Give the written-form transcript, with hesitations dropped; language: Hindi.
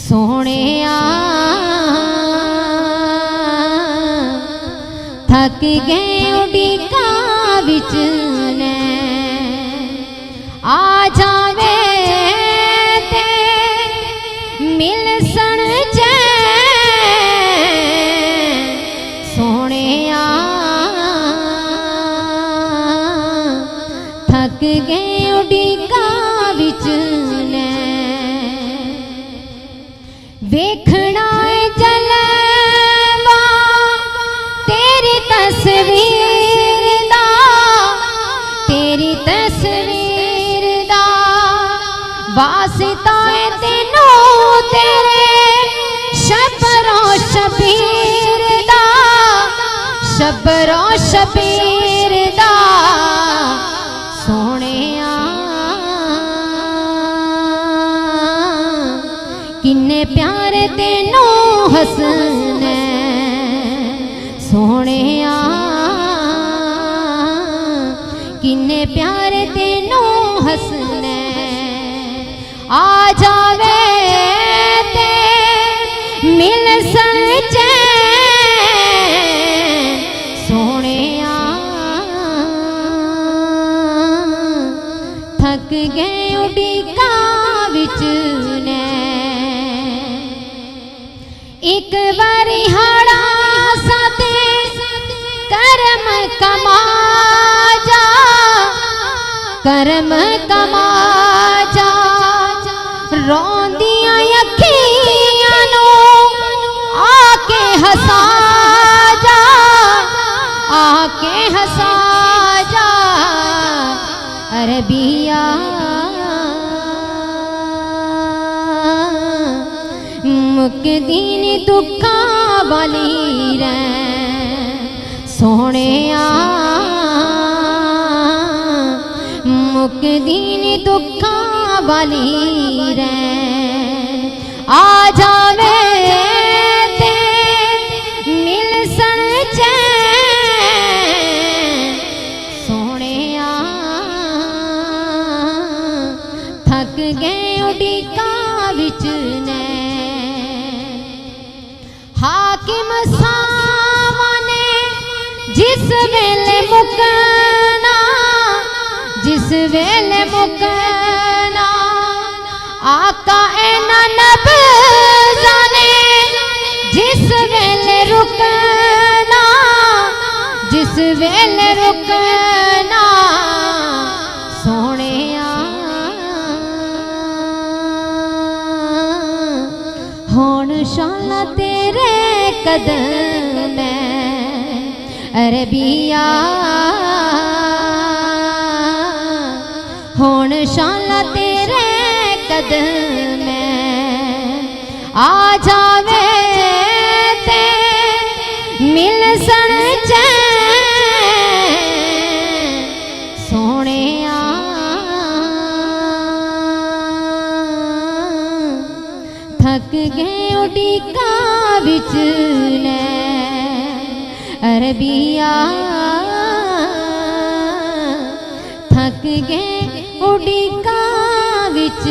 सोहणिया थक गए उड़ीका विच ने आ जावे ते मिल सन सोहणिया थक गए उड़ीका विच ने वेखना जलवा तेरी तस्वीर दा वास्ता है तेनों तेरे शबरों शबीर दा शबरों शबीर दा सोहणिया किन्ने प्यारे तेनों हसने सोहणिया किन्ने प्यारे तेनों हसने आ जावे ते मिल सचे सोहणिया थक गए उड़ीका विच ने एक बारी हाड़ा साथे करम कमा जा करम कमा जा रोंदियां अखियां नो आके हसा जा आके हसा जा अरबिया मुकदीन दुखा वाली रे सोहणिया मुकदीन दुखा वाली रे आ जावे ते मिल सन सोहणिया थक गए उड़ीका विच ने हाकिम सामने जिस वेले मुकना जिस वेले मुकना आका ऐना नब्ज़ा ने जिस वेले रुकना जिस वेले रुकना सोहणिया होण शाला तेरे कदम अरबिया होण शाला तेरे कदम आ जावे ते मिल सन सोहणिया थक गए उड़ीका विच ने अरबिया थक गए उड़ीका विच